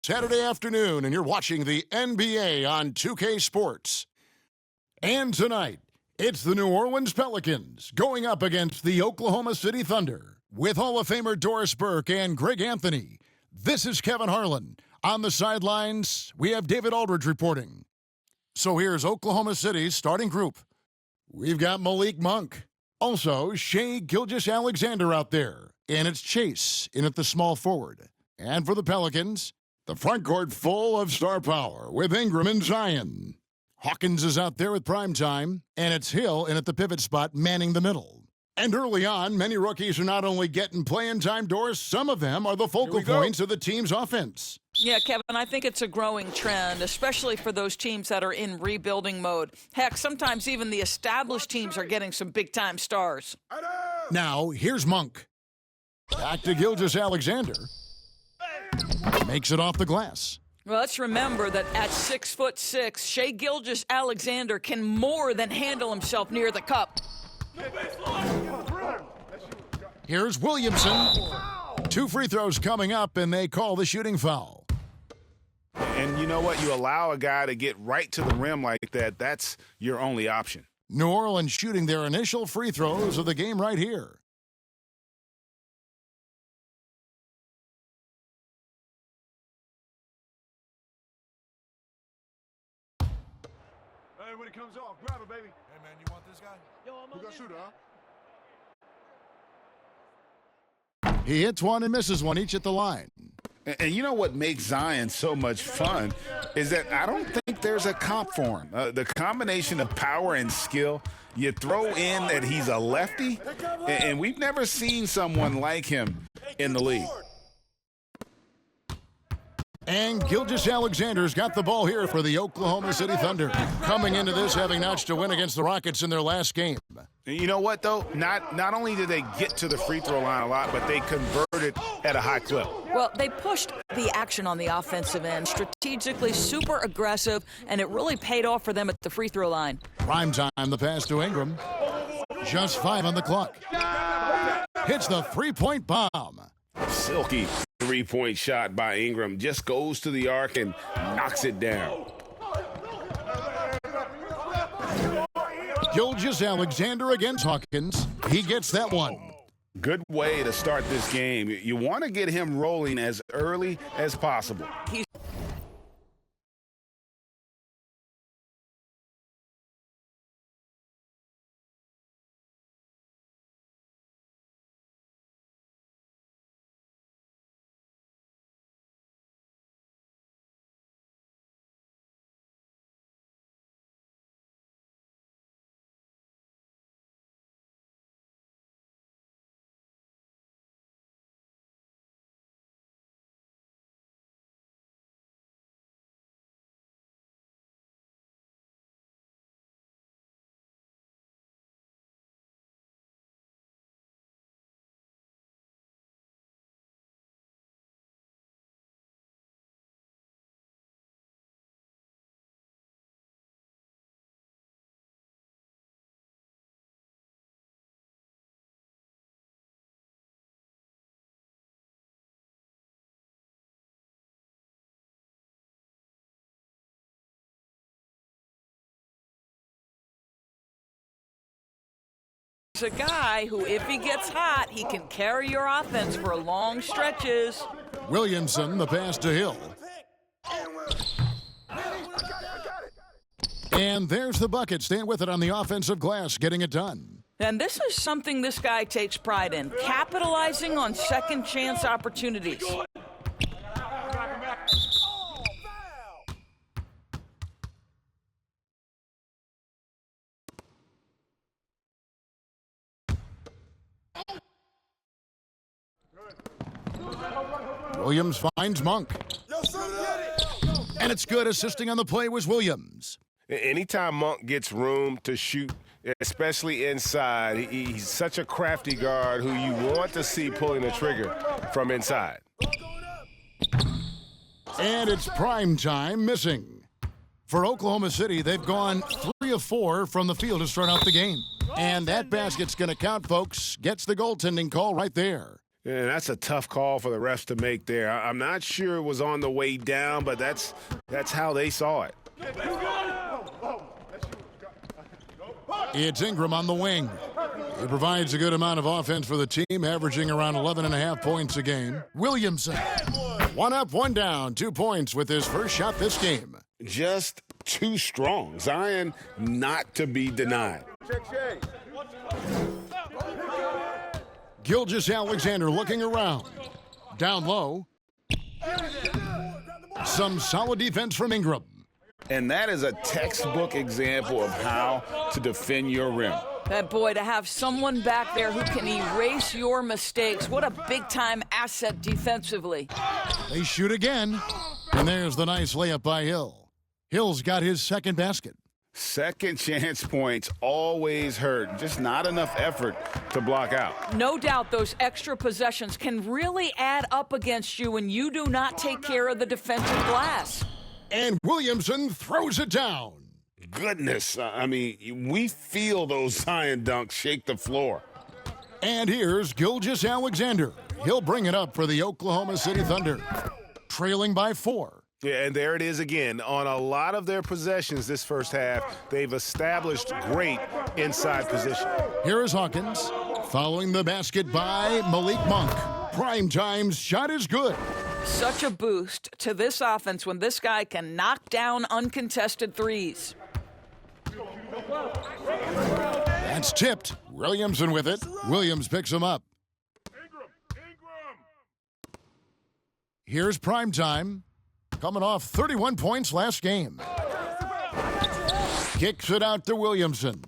Saturday afternoon, and you're watching the NBA on 2K Sports. And tonight, it's the New Orleans Pelicans going up against the Oklahoma City Thunder with Hall of Famer Doris Burke and Greg Anthony. This is Kevin Harlan. On the sidelines, we have David Aldridge reporting. So here's Oklahoma City's starting group. We've got Malik Monk. Also, Shai Gilgeous-Alexander out there. And it's Chase in at the small forward. And for the Pelicans, the front court full of star power with Ingram and Zion. Hawkins is out there with prime time, and it's Hill in at the pivot spot manning the middle. And early on, many rookies are not only getting playing time, Doris, some of them are the focal points of the team's offense. Yeah, Kevin, I think it's a growing trend, especially for those teams that are in rebuilding mode. Heck, sometimes even the established teams are getting some big-time stars. Now, here's Monk. Back to Gilgeous-Alexander. Makes it off the glass. Well, let's remember that at 6'6", Shai Gilgeous-Alexander can more than handle himself near the cup. Here's Williamson. 2 free throws coming up, and they call the shooting foul. And you know what? You allow a guy to get right to the rim like that, that's your only option. New Orleans shooting their initial free throws of the game right here. Hey, when it comes off, grab it, baby. Hey, man, you want this guy? Yo, I'm on the shooter, huh? He hits one and misses one, each at the line. And you know what makes Zion so much fun is that I don't think there's a comp for him. The combination of power and skill, you throw in that he's a lefty, and we've never seen someone like him in the league. And Gilgeous-Alexander's got the ball here for the Oklahoma City Thunder, coming into this having notched a win against the Rockets in their last game. And you know what, though? Not only did they get to the free throw line a lot, but they converted at a high clip. Well, they pushed the action on the offensive end, strategically super aggressive, and it really paid off for them at the free throw line. Prime time, the pass to Ingram. Just 5 on the clock. Hits the three-point bomb. Silky three-point shot by Ingram. Just goes to the arc and knocks it down. Gilgeous-Alexander against Hawkins. He gets that one. Good way to start this game. You want to get him rolling as early as possible. He's a guy who, if he gets hot, he can carry your offense for long stretches. Williamson, the pass to Hill. And there's the bucket. Staying with it on the offensive glass, getting it done. And this is something this guy takes pride in, capitalizing on second chance opportunities. Williams finds Monk. And it's good. Assisting on the play was Williams. Anytime Monk gets room to shoot, especially inside, he's such a crafty guard who you want to see pulling the trigger from inside. And it's prime time missing. For Oklahoma City, they've gone 3 of 4 from the field to start out the game. And that basket's going to count, folks. Gets the goaltending call right there. And that's a tough call for the refs to make there. I'm not sure it was on the way down, but that's how they saw it. It's Ingram on the wing. He provides a good amount of offense for the team, averaging around 11.5 points a game. Williamson, 1 up, 1 down, 2 points with his first shot this game. Just too strong. Zion not to be denied. Gilgeous-Alexander looking around. Down low. Some solid defense from Ingram. And that is a textbook example of how to defend your rim. That boy, to have someone back there who can erase your mistakes, what a big-time asset defensively. They shoot again. And there's the nice layup by Hill. Hill's got his second basket. Second chance points always hurt. Just not enough effort to block out. No doubt those extra possessions can really add up against you when you do not take care of the defensive glass. And Williamson throws it down. Goodness, I mean, we feel those Zion dunks shake the floor. And here's Gilgeous-Alexander. He'll bring it up for the Oklahoma City Thunder, trailing by 4. Yeah, and there it is again. On a lot of their possessions this first half, they've established great inside position. Here is Hawkins, following the basket by Malik Monk. Primetime's shot is good. Such a boost to this offense when this guy can knock down uncontested threes. That's tipped. Williamson with it. Williams picks him up. Here's Primetime, coming off 31 points last game. Kicks it out to Williamson.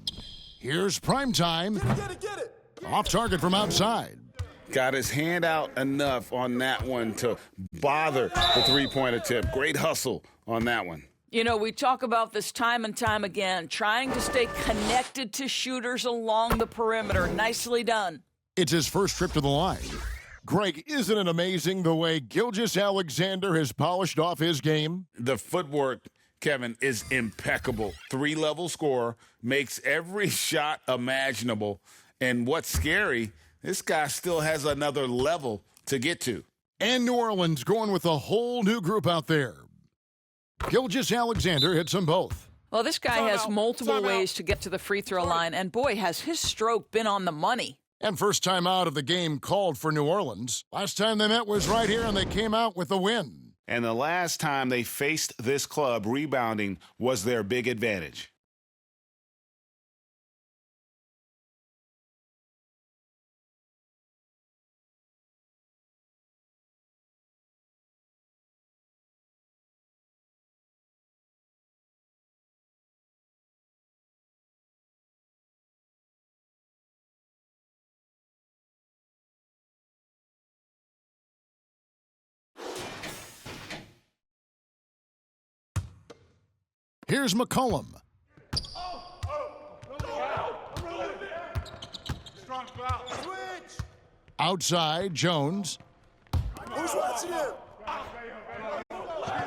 Here's Primetime. Off target from outside. Got his hand out enough on that one to bother the three-point attempt. Great hustle on that one. You know, we talk about this time and time again, trying to stay connected to shooters along the perimeter. Nicely done. It's his first trip to the line. Greg, isn't it amazing the way Gilgeous-Alexander has polished off his game? The footwork, Kevin, is impeccable. 3-level scorer, makes every shot imaginable. And what's scary, this guy still has another level to get to. And New Orleans going with a whole new group out there. Gilgeous-Alexander hits them both. Well, this guy has multiple ways to get to the free throw line, and boy, has his stroke been on the money. And first time out of the game called for New Orleans. Last time they met was right here, and they came out with a win. And the last time they faced this club, rebounding was their big advantage. Here's McCollum. Outside, Jones. Who's watching him?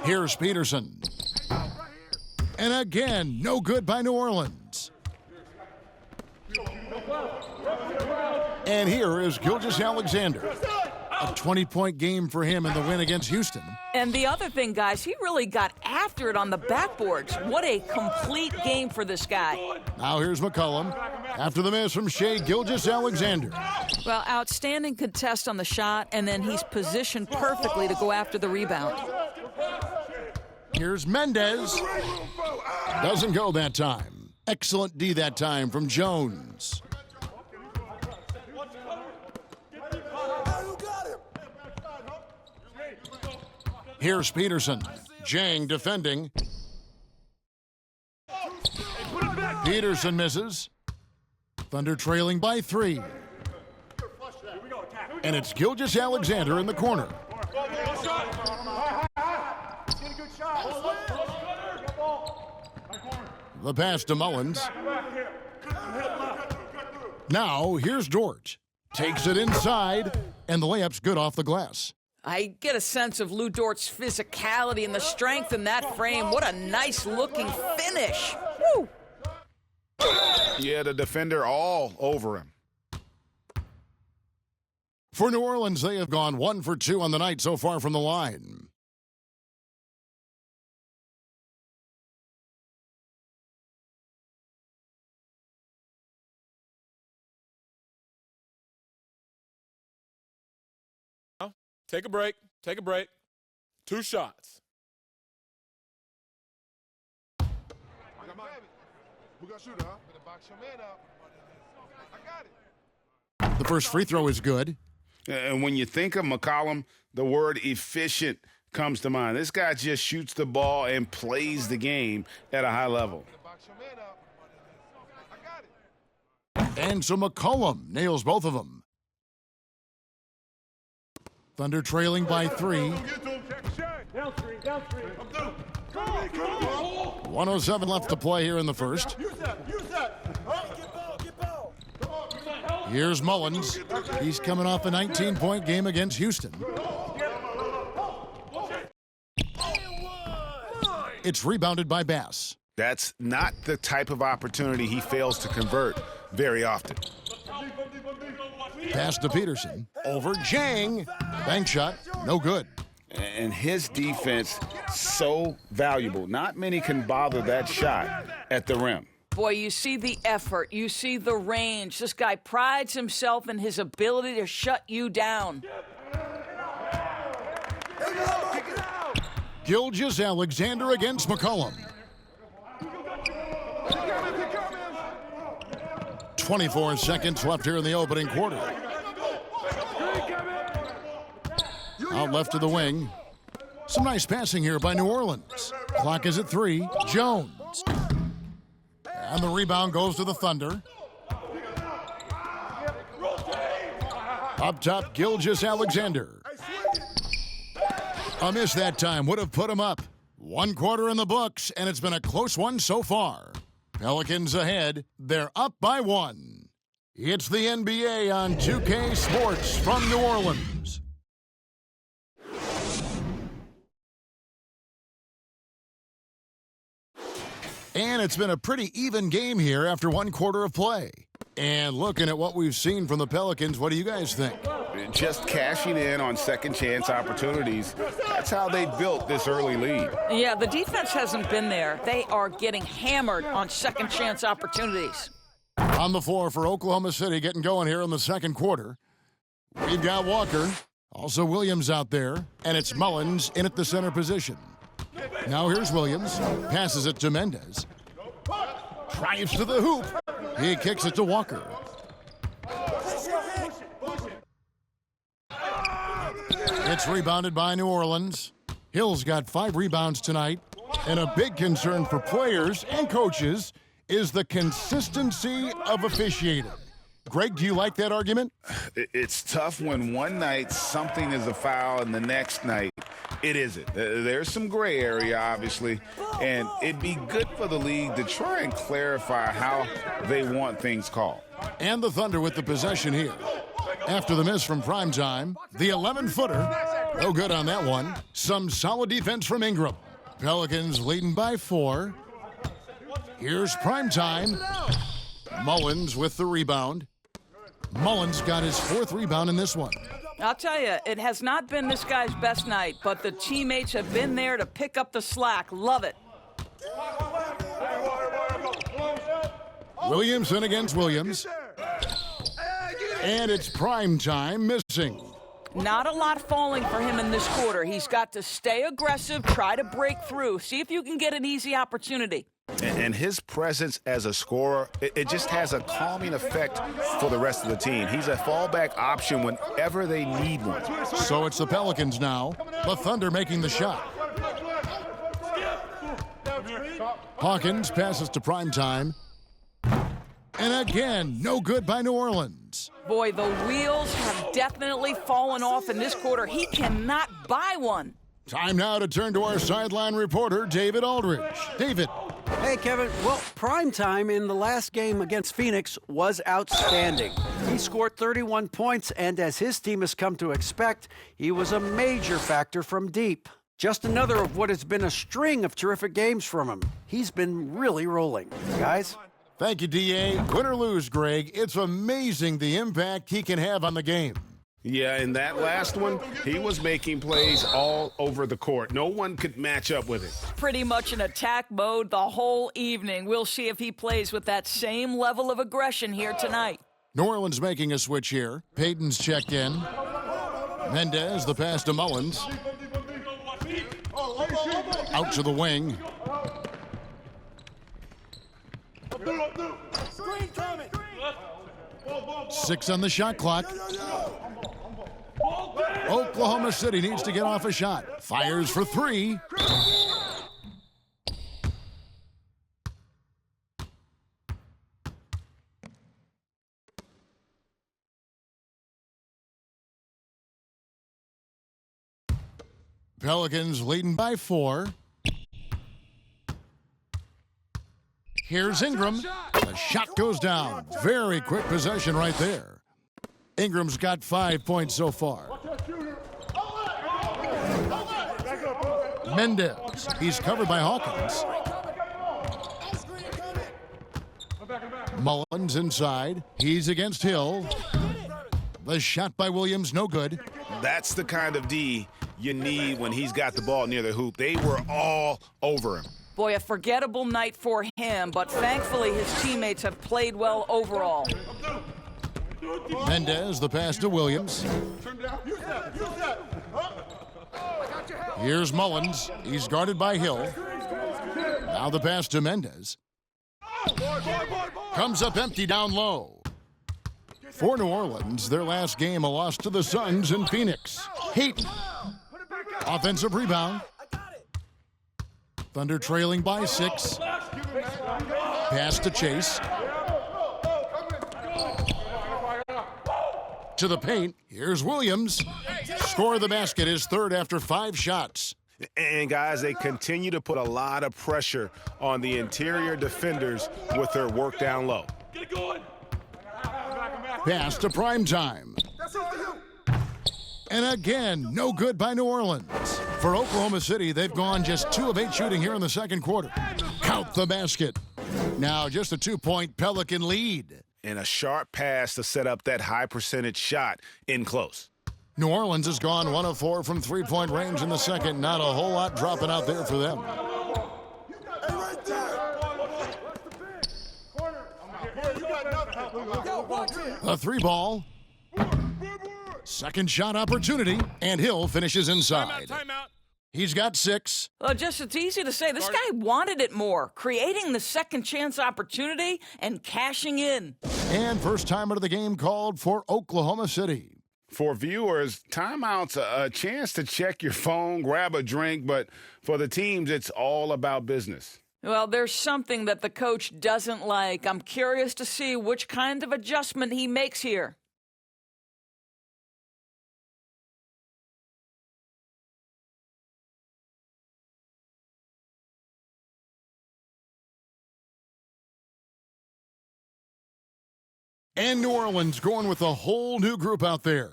Here's Peterson. And again, no good by New Orleans. And here is Gilgeous-Alexander. A 20-point game for him in the win against Houston. And the other thing, guys, he really got after it on the backboards. What a complete game for this guy. Now here's McCollum. After the miss from Shea, Gilgeous-Alexander. Well, outstanding contest on the shot, and then he's positioned perfectly to go after the rebound. Here's Mendez. Doesn't go that time. Excellent D that time from Jones. Here's Peterson. Jang defending. Peterson misses. Thunder trailing by 3. And it's Gilgeous-Alexander in the corner. The pass to Mullins. Now here's Dort. Takes it inside, and the layup's good off the glass. I get a sense of Lou Dort's physicality and the strength in that frame. What a nice-looking finish. Woo! Yeah, the defender all over him. For New Orleans, they have gone 1 for 2 on the night so far from the line. Take a break. Take a break. 2 shots. Who got shooter, huh? Better box your man up. I got it. The first free throw is good. And when you think of McCollum, the word efficient comes to mind. This guy just shoots the ball and plays the game at a high level. Better box your man up. I got it. And so McCollum nails both of them. Thunder trailing by 3. 107 left to play here in the first. Here's Mullins. He's coming off a 19-point game against Houston. It's rebounded by Bass. That's not the type of opportunity he fails to convert very often. Pass to Peterson. Over Jang. Bank shot. No good. And his defense, so valuable. Not many can bother that shot at the rim. Boy, you see the effort. You see the range. This guy prides himself in his ability to shut you down. Gilgeous-Alexander against McCollum. 24 seconds left here in the opening quarter. Out left to the wing. Some nice passing here by New Orleans. Clock is at 3. Jones. And the rebound goes to the Thunder. Up top, Gilgeous-Alexander. A miss that time would have put him up. 1 quarter in the books, and it's been a close one so far. Pelicans ahead. They're up by 1. It's the NBA on 2K Sports from New Orleans. And it's been a pretty even game here after 1 quarter of play. And looking at what we've seen from the Pelicans, what do you guys think? Just cashing in on second chance opportunities. That's how they built this early lead. Yeah, the defense hasn't been there. They are getting hammered on second chance opportunities. On the floor for Oklahoma City, getting going here in the second quarter. We've got Walker, also Williams out there, and it's Mullins in at the center position. Now here's Williams, passes it to Mendez. Drives to the hoop. He kicks it to Walker. It's rebounded by New Orleans. Hill's got 5 rebounds tonight. And a big concern for players and coaches is the consistency of officiating. Greg, do you like that argument? It's tough when one night something is a foul and the next night it isn't. There's some gray area, obviously, and it'd be good for the league to try and clarify how they want things called. And the Thunder with the possession here. After the miss from Primetime, the 11-footer, no good on that one. Some solid defense from Ingram. Pelicans leading by 4. Here's Primetime. Mullins with the rebound. Mullins got his 4th rebound in this one. I'll tell you, it has not been this guy's best night, but the teammates have been there to pick up the slack. Love it. Williamson against Williams. And it's Primetime missing. Not a lot falling for him in this quarter. He's got to stay aggressive, try to break through, see if you can get an easy opportunity. And his presence as a scorer, it just has a calming effect for the rest of the team. He's a fallback option whenever they need one. So it's the Pelicans now. The Thunder making the shot. Hawkins passes to Primetime. And again, no good by New Orleans. Boy, the wheels have definitely fallen off in this quarter. He cannot buy one. Time now to turn to our sideline reporter, David Aldridge. David. Hey, Kevin. Well, Primetime in the last game against Phoenix was outstanding. He scored 31 points, and as his team has come to expect, he was a major factor from deep. Just another of what has been a string of terrific games from him. He's been really rolling. Guys? Thank you, D.A. Win or lose, Greg, it's amazing the impact he can have on the game. Yeah, in that last one, he was making plays all over the court. No one could match up with it. Pretty much in attack mode the whole evening. We'll see if he plays with that same level of aggression here tonight. New Orleans making a switch here. Payton's checked in. Mendez, the pass to Mullins. Out to the wing. Six on the shot clock. Oklahoma City needs to get off a shot. Fires for three. Pelicans leading by 4. Here's Ingram. The shot goes down. Very quick possession right there. Ingram's got 5 points so far. Mendez. He's covered by Hawkins. Mullins inside. He's against Hill. The shot by Williams, no good. That's the kind of D you need when he's got the ball near the hoop. They were all over him. Boy, a forgettable night for him, but thankfully his teammates have played well overall. Mendez, the pass to Williams. Here's Mullins. He's guarded by Hill. Now the pass to Mendez. Comes up empty down low. For New Orleans, their last game, a loss to the Suns in Phoenix. Hayton. Offensive rebound. Thunder trailing by 6. Pass to Chase. To the paint. Here's Williams. Score the basket, his third after 5 shots. And, guys, they continue to put a lot of pressure on the interior defenders with their work down low. Pass to Primetime. And again, no good by New Orleans. For Oklahoma City, they've gone just 2 of 8 shooting here in the second quarter. Count the basket. Now just a 2-point Pelican lead. And a sharp pass to set up that high percentage shot in close. New Orleans has gone 1 of 4 from 3-point range in the second. Not a whole lot dropping out there for them. A 3-ball. Second shot opportunity, and Hill finishes inside. Timeout. He's got 6. Well, just it's easy to say. This guy wanted it more, creating the second chance opportunity and cashing in. And first timer of the game called for Oklahoma City. For viewers, timeout's a chance to check your phone, grab a drink, but for the teams, it's all about business. Well, there's something that the coach doesn't like. I'm curious to see which kind of adjustment he makes here. And New Orleans going with a whole new group out there.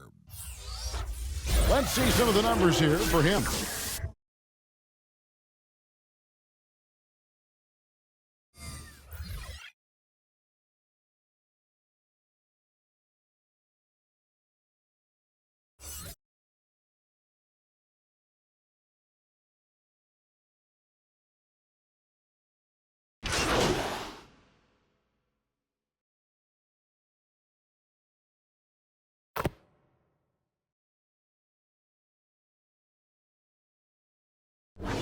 Let's see some of the numbers here for him.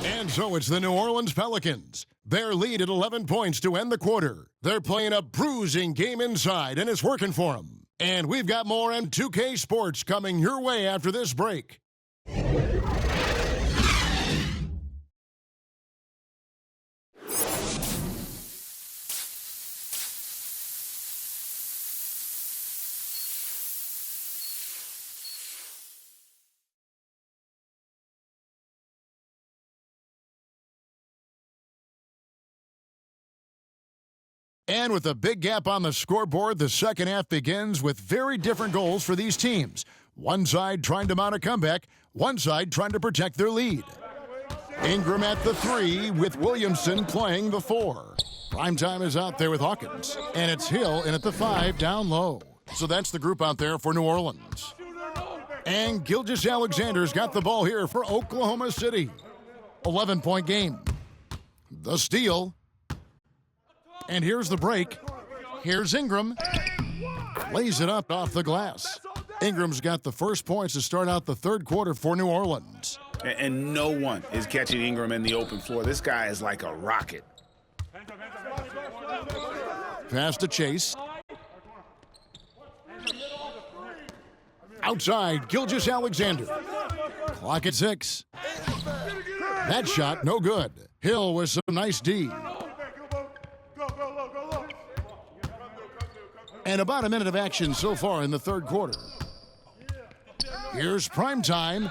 And so it's the New Orleans Pelicans. Their lead at 11 points to end the quarter. They're playing a bruising game inside, and it's working for them. And we've got more M2K Sports coming your way after this break. And with a big gap on the scoreboard, the second half begins with very different goals for these teams. One side trying to mount a comeback, one side trying to protect their lead. Ingram at the 3 with Williamson playing the 4. Primetime is out there with Hawkins. And it's Hill in at the 5 down low. So that's the group out there for New Orleans. And Gilgeous Alexander's got the ball here for Oklahoma City. 11-point game. The steal. And here's the break. Here's Ingram. Lays it up off the glass. Ingram's got the first points to start out the third quarter for New Orleans. And no one is catching Ingram in the open floor. This guy is like a rocket. Pass to Chase. Outside, Gilgeous Alexander. Clock at 6. That shot, no good. Hill with some nice D. And about a minute of action so far in the third quarter. Here's prime time.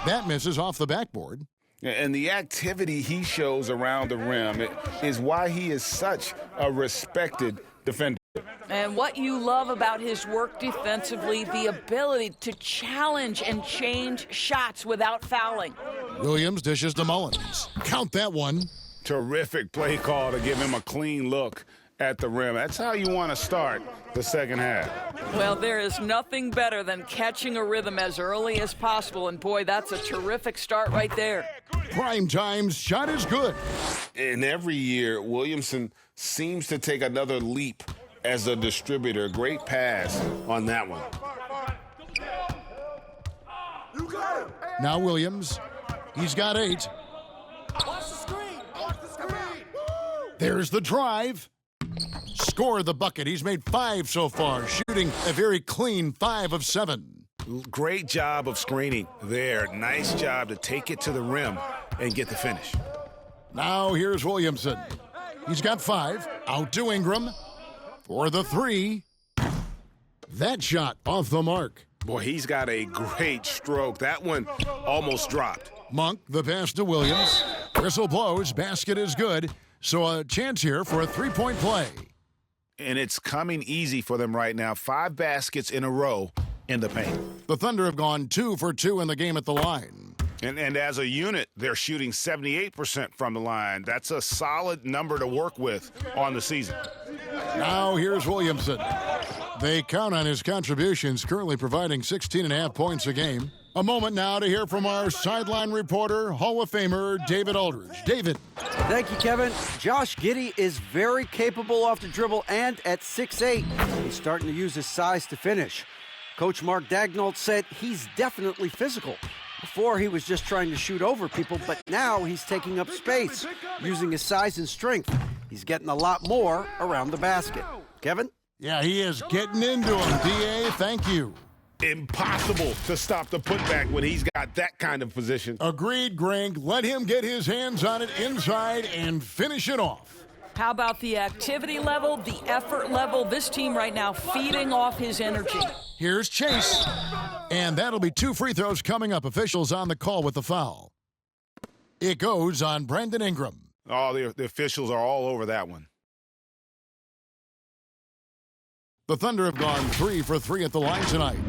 That misses off the backboard. And the activity he shows around the rim is why he is such a respected defender. And what you love about his work defensively, the ability to challenge and change shots without fouling. Williams dishes to Mullins. Count that one. Terrific play call to give him a clean look at the rim. That's how you want to start the second half. Well, there is nothing better than catching a rhythm as early as possible, and boy, that's a terrific start right there. Prime time's shot is good. And every year, Williamson seems to take another leap as a distributor. Great pass on that one. Now Williams. He's got 8. There's the drive. Score the bucket. He's made 5 so far, shooting a very clean 5 of 7. Great job of screening there. Nice job to take it to the rim and get the finish. Now here's Williamson. He's got 5. Out to Ingram for the 3. That shot off the mark. Boy, he's got a great stroke. That one almost dropped. Monk, the pass to Williams. Whistle blows. Basket is good. So a chance here for a 3-point play. And it's coming easy for them right now. 5 baskets in a row in the paint. The Thunder have gone 2 for 2 in the game at the line. And as a unit, they're shooting 78% from the line. That's a solid number to work with on the season. Now here's Williamson. They count on his contributions, currently providing 16.5 points a game. A moment now to hear from our sideline reporter, Hall of Famer David Aldridge. David. Thank you, Kevin. Josh Giddey is very capable off the dribble, and at 6'8", he's starting to use his size to finish. Coach Mark Daignault said he's definitely physical. Before, he was just trying to shoot over people, but now he's taking up space, using his size and strength. He's getting a lot more around the basket. Kevin? Yeah, he is getting into him. D.A., thank you. Impossible to stop the putback when he's got that kind of position. Agreed, Greg. Let him get his hands on it inside and finish it off. How about the activity level, the effort level? This team right now feeding off his energy. Here's Chase. And that'll be 2 free throws coming up. Officials on the call with the foul. It goes on Brandon Ingram. Oh, the officials are all over that one. The Thunder have gone 3 for 3 at the line tonight.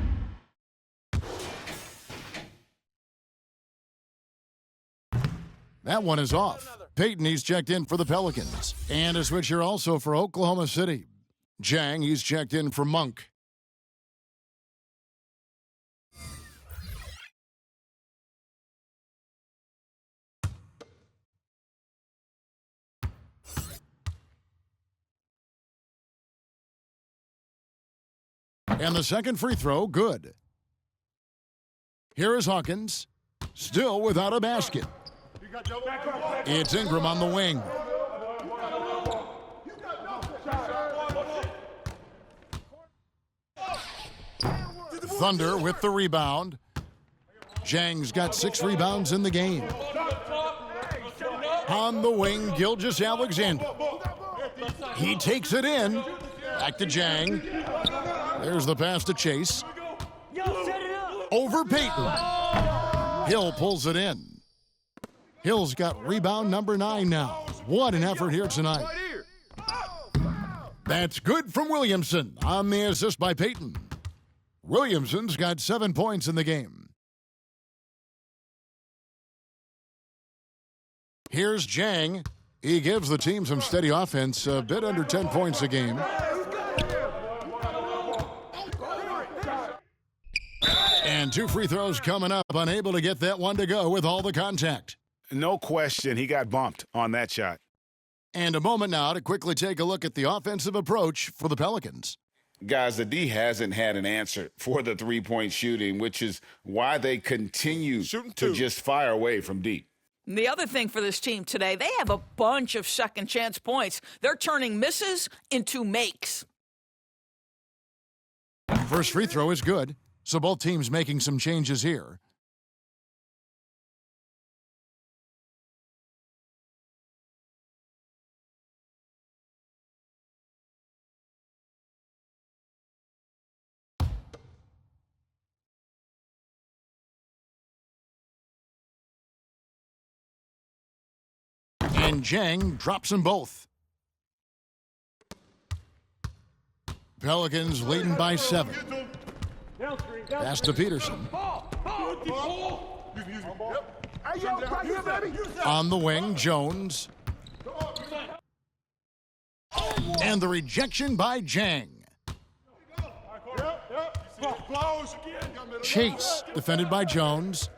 That one is off. Payton, he's checked in for the Pelicans. And a switcher also for Oklahoma City. Jang, he's checked in for Monk. And the second free throw, good. Here is Hawkins, still without a basket. It's Ingram on the wing. Thunder with the rebound. Zhang's got 6 rebounds in the game. On the wing, Gilgeous Alexander. He takes it in. Back to Zhang. There's the pass to Chase. Over Payton. Hill pulls it in. Hill's got rebound number 9 now. What an effort here tonight. That's good from Williamson on the assist by Payton. Williamson's got 7 points in the game. Here's Zhang. He gives the team some steady offense, a bit under 10 points a game. And 2 free throws coming up, unable to get that one to go with all the contact. No question, he got bumped on that shot. And a moment now to quickly take a look at the offensive approach for the Pelicans. Guys, the D hasn't had an answer for the three-point shooting, which is why they continue to just fire away from deep. The other thing for this team today, they have a bunch of second chance points. They're turning misses into makes. First free throw is good, so both teams making some changes here. And Jang drops them both. Pelicans leading by 7. Pass to Peterson. On the wing, Jones. And the rejection by Jang. Chase, defended by Jones.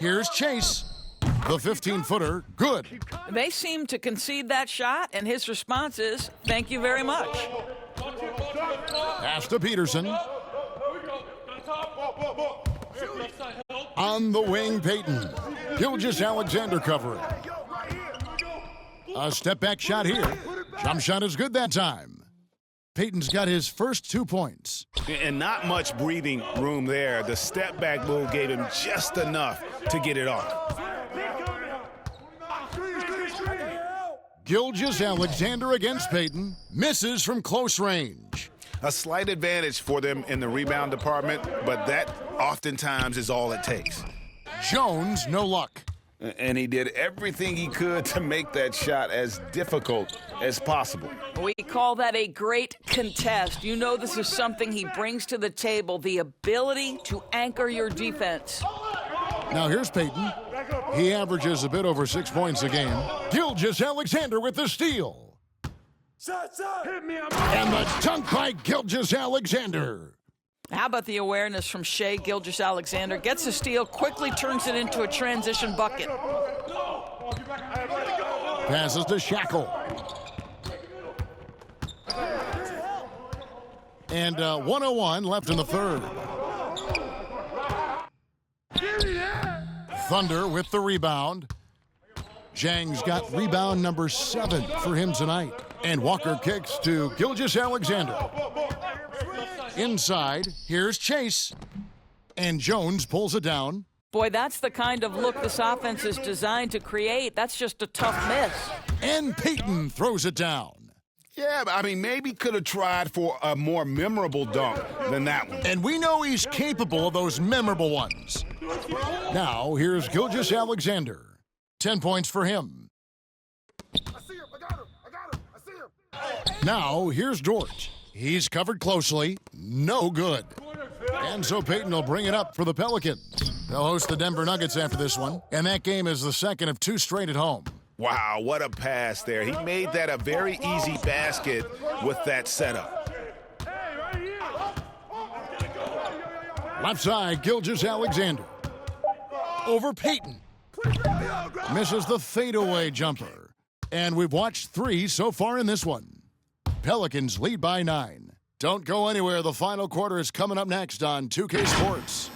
Here's Chase. The 15-footer, good. They seem to concede that shot, and his response is, thank you very much. Pass to Peterson. On the wing, Payton. Gilgeous-Alexander covering. A step-back shot here. Jump shot is good that time. Payton's got his first 2 points. And not much breathing room there. The step-back move gave him just enough to get it off. Gilgeous-Alexander against Payton. Misses from close range. A slight advantage for them in the rebound department, but that oftentimes is all it takes. Jones, no luck. And he did everything he could to make that shot as difficult as possible. We call that a great contest. You know this is something he brings to the table, the ability to anchor your defense. Now here's Payton. He averages a bit over 6 points a game. Gilgeous-Alexander with the steal. And the dunk by Gilgeous-Alexander. How about the awareness from Shai Gilgeous-Alexander? Gets a steal, quickly turns it into a transition bucket. Passes to Shackle. And 1:01 left in the third. Thunder with the rebound. Zhang's got rebound number 7 for him tonight. And Walker kicks to Gilgeous-Alexander. Inside, here's Chase. And Jones pulls it down. Boy, that's the kind of look this offense is designed to create. That's just a tough miss. And Payton throws it down. Yeah, I mean, maybe could have tried for a more memorable dunk than that one. And we know he's capable of those memorable ones. Now, here's Gilgeous-Alexander. 10 points for him. Now, here's Dort. He's covered closely. No good. And so Payton will bring it up for the Pelicans. They'll host the Denver Nuggets after this one. And that game is the second of 2 straight at home. Wow, what a pass there. He made that a very easy basket with that setup. Left side, Gilgeous-Alexander. Over Payton. Misses the fadeaway jumper. And we've watched 3 so far in this one. Pelicans lead by 9. Don't go anywhere. The final quarter is coming up next on 2K Sports.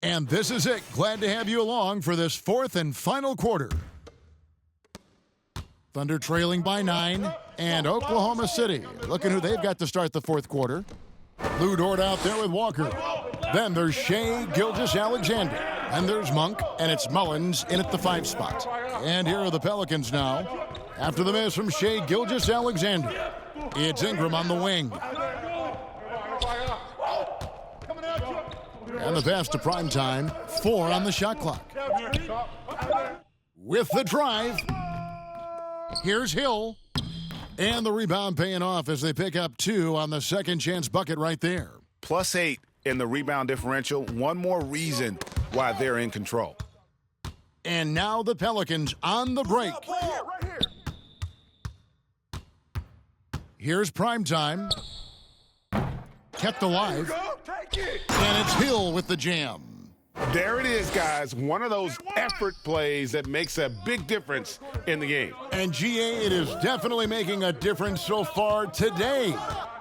And this is it. Glad to have you along for this 4th and final quarter. Thunder trailing by 9, and Oklahoma City looking who they've got to start the 4th quarter. Lou Dort out there with Walker. Then there's Shai Gilgeous-Alexander. And there's Monk, and it's Mullins in at the 5 spot. And here are the Pelicans now. After the miss from Shai Gilgeous-Alexander, it's Ingram on the wing. And the pass to Primetime, 4 on the shot clock. With the drive, here's Hill. And the rebound paying off as they pick up 2 on the second chance bucket right there. +8 in the rebound differential. One more reason why they're in control. And now the Pelicans on the break. Here's Primetime. Kept alive. And it's Hill with the jam. There it is, guys. One of those effort plays that makes a big difference in the game. And GA, it is definitely making a difference so far today.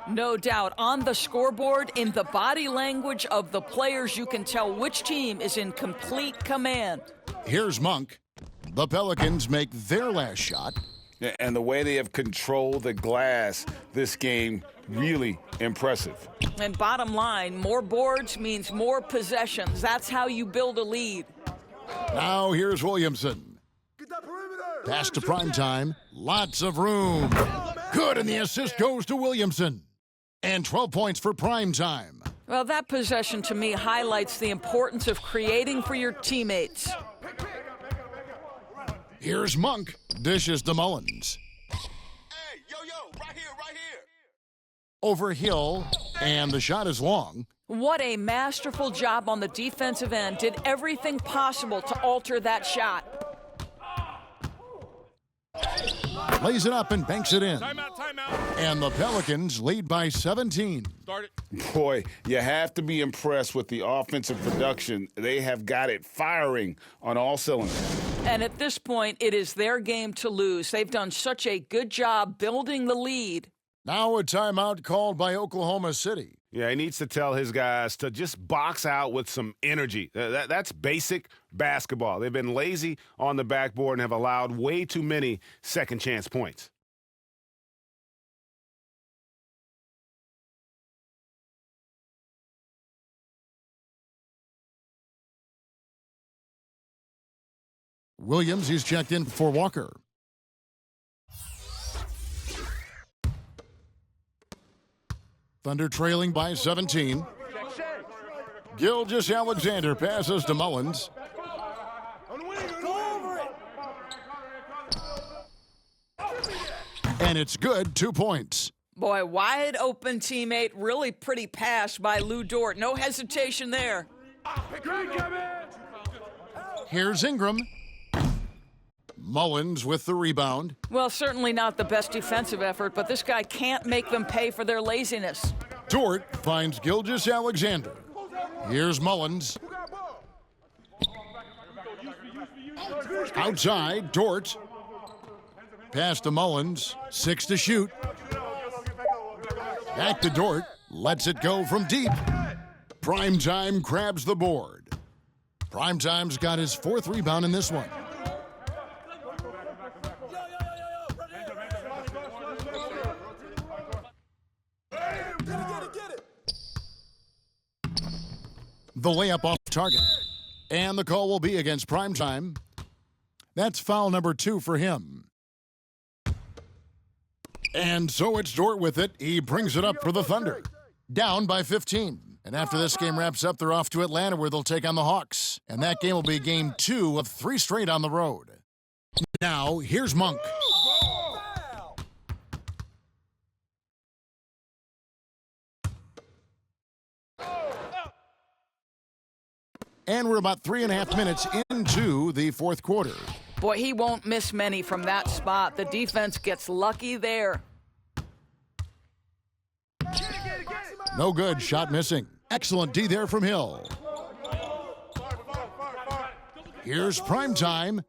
No doubt. On the scoreboard, in the body language of the players, you can tell which team is in complete command. Here's Monk. The Pelicans make their last shot. And the way they have controlled the glass this game, really impressive. And bottom line, more boards means more possessions. That's how you build a lead. Now here's Williamson. Pass to Primetime. Lots of room. Good, and the assist goes to Williamson. And 12 points for Primetime. Well, that possession to me highlights the importance of creating for your teammates. Here's Monk. Dishes to Mullins. Hey, right here. Over Hill, and the shot is long. What a masterful job on the defensive end. Did everything possible to alter that shot. Lays it up and banks it in. Timeout. And the Pelicans lead by 17. Start it. Boy, you have to be impressed with the offensive production. They have got it firing on all cylinders. And at this point, it is their game to lose. They've done such a good job building the lead. Now a timeout called by Oklahoma City. Yeah, he needs to tell his guys to just box out with some energy. That's basic basketball. They've been lazy on the backboard and have allowed way too many second chance points. Williams, he's checked in for Walker. Thunder trailing by 17. Gilgeous-Alexander passes to Mullins. And it's good, 2 points. Boy, wide open teammate, really pretty pass by Lou Dort. No hesitation there. Here's Ingram. Mullins with the rebound. Well, certainly not the best defensive effort, but this guy can't make them pay for their laziness. Dort finds Gilgeous-Alexander. Here's Mullins. Outside, Dort. Pass to Mullins. 6 to shoot. Back to Dort. Lets it go from deep. Primetime grabs the board. Primetime's got his 4th rebound in this one. The layup off target. And the call will be against Primetime. That's foul number 2 for him. And so it's Dort with it. He brings it up for the Thunder. Down by 15. And after this game wraps up, they're off to Atlanta where they'll take on the Hawks. And that game will be game 2 of 3 straight on the road. Now, here's Monk. And we're about 3.5 minutes into the 4th quarter. Boy, he won't miss many from that spot. The defense gets lucky there. No good. Shot missing. Excellent D there from Hill. Here's Primetime.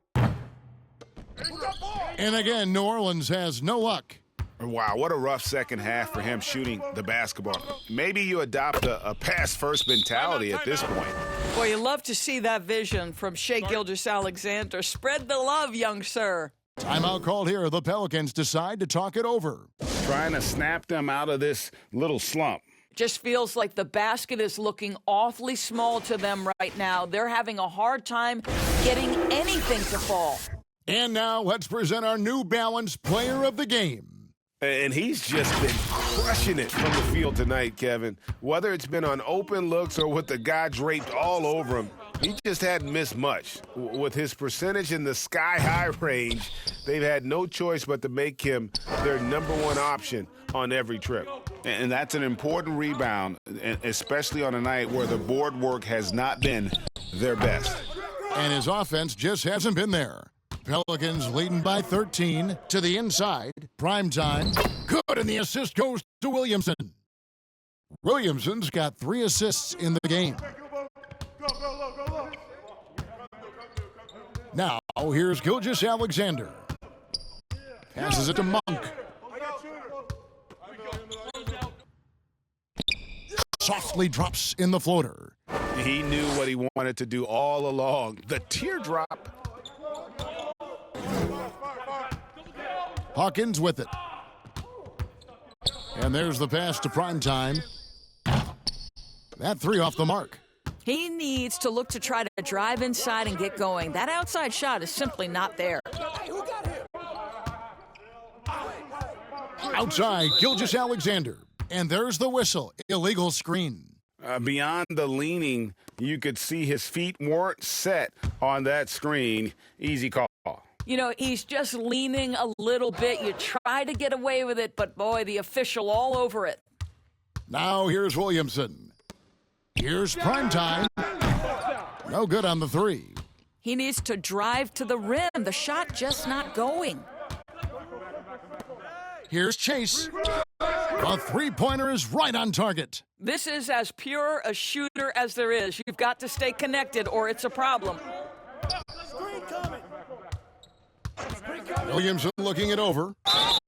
And again, New Orleans has no luck. Wow, what a rough second half for him shooting the basketball. Maybe you adopt a pass-first mentality at this point. Boy, you love to see that vision from Shai Gilgeous-Alexander. Spread the love, young sir. Timeout called here. The Pelicans decide to talk it over. Trying to snap them out of this little slump. Just feels like the basket is looking awfully small to them right now. They're having a hard time getting anything to fall. And now let's present our New Balance Player of the Game. And he's just been crushing it from the field tonight, Kevin. Whether it's been on open looks or with the guy draped all over him, he just hadn't missed much. With his percentage in the sky-high range, they've had no choice but to make him their number one option on every trip. And that's an important rebound, especially on a night where the board work has not been their best. And his offense just hasn't been there. Pelicans leading by 13 to the inside. Primetime. Good, and the assist goes to Williamson. Williamson's got 3 assists in the game. Now, here's Gilgeous-Alexander. Passes it to Monk. Softly drops in the floater. He knew what he wanted to do all along. The teardrop. Hawkins with it. And there's the pass to Primetime. That 3 off the mark. He needs to look to try to drive inside and get going. That outside shot is simply not there. Outside, Gilgeous-Alexander. And there's the whistle. Illegal screen. Beyond the leaning, you could see his feet weren't set on that screen. Easy call. You know, he's just leaning a little bit. You try to get away with it, but boy, the official all over it. Now here's Williamson. Here's Primetime. No good on the 3. He needs to drive to the rim. The shot just not going. Here's Chase. A 3-pointer is right on target. This is as pure a shooter as there is. You've got to stay connected or it's a problem. Williamson looking it over.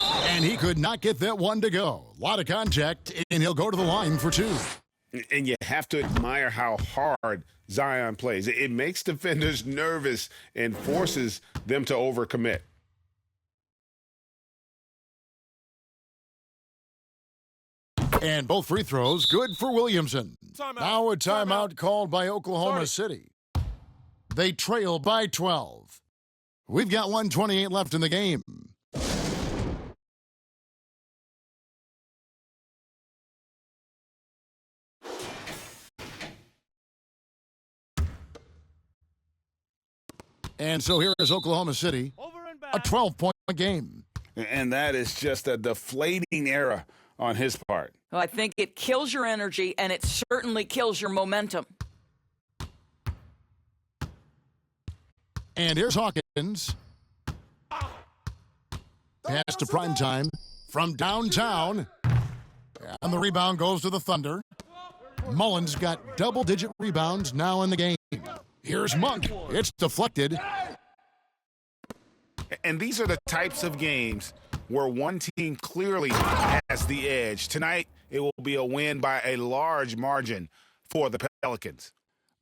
And he could not get that one to go. A lot of contact, and he'll go to the line for 2. And you have to admire how hard Zion plays. It makes defenders nervous and forces them to overcommit. And both free throws good for Williamson. Now a timeout called by Oklahoma City. They trail by 12. We've got 1:28 left in the game. And so here is Oklahoma City, a 12-point game. And that is just a deflating era on his part. Well, I think it kills your energy, and it certainly kills your momentum. And here's Hawkins. Pass to Primetime from downtown. And the rebound goes to the Thunder. Mullins got double-digit rebounds now in the game. Here's Monk. It's deflected. And these are the types of games where one team clearly has the edge. Tonight, it will be a win by a large margin for the Pelicans.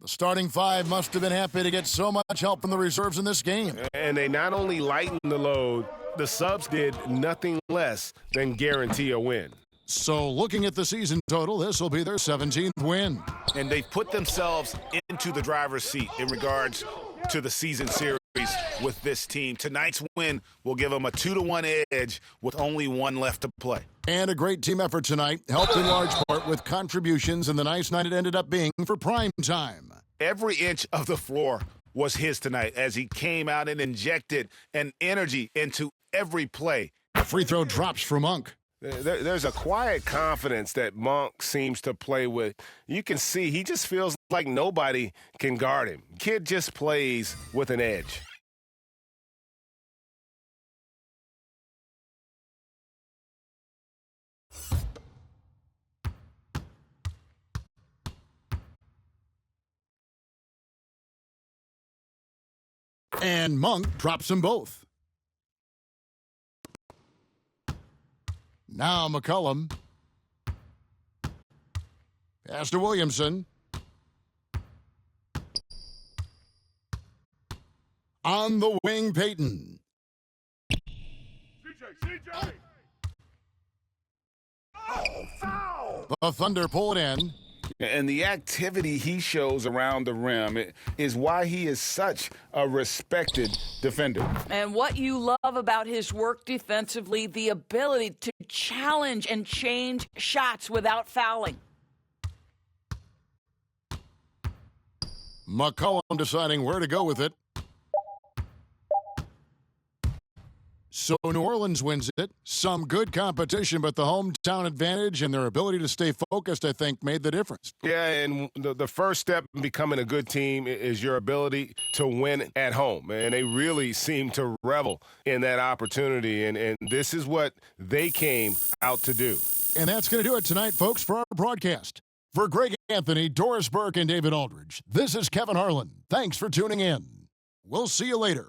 The starting 5 must have been happy to get so much help from the reserves in this game. And they not only lightened the load, the subs did nothing less than guarantee a win. So looking at the season total, this will be their 17th win. And they've put themselves into the driver's seat in regards to the season series with this team. Tonight's win will give them a 2-1 edge with only 1 left to play. And a great team effort tonight, helped in large part with contributions in the nice night it ended up being for Primetime. Every inch of the floor was his tonight as he came out and injected an energy into every play. Free throw drops for Monk. There's a quiet confidence that Monk seems to play with. You can see he just feels like nobody can guard him. Kid just plays with an edge. And Monk drops them both. Now McCollum. Pass to Williamson. On the wing, Payton. CJ. The Thunder pull it in. And the activity he shows around the rim is why he is such a respected defender. And what you love about his work defensively, the ability to challenge and change shots without fouling. McCollum deciding where to go with it. So New Orleans wins it. Some good competition, but the hometown advantage and their ability to stay focused, I think, made the difference. Yeah, and the first step in becoming a good team is your ability to win at home. And they really seem to revel in that opportunity. And this is what they came out to do. And that's going to do it tonight, folks, for our broadcast. For Greg Anthony, Doris Burke, and David Aldridge, this is Kevin Harlan. Thanks for tuning in. We'll see you later.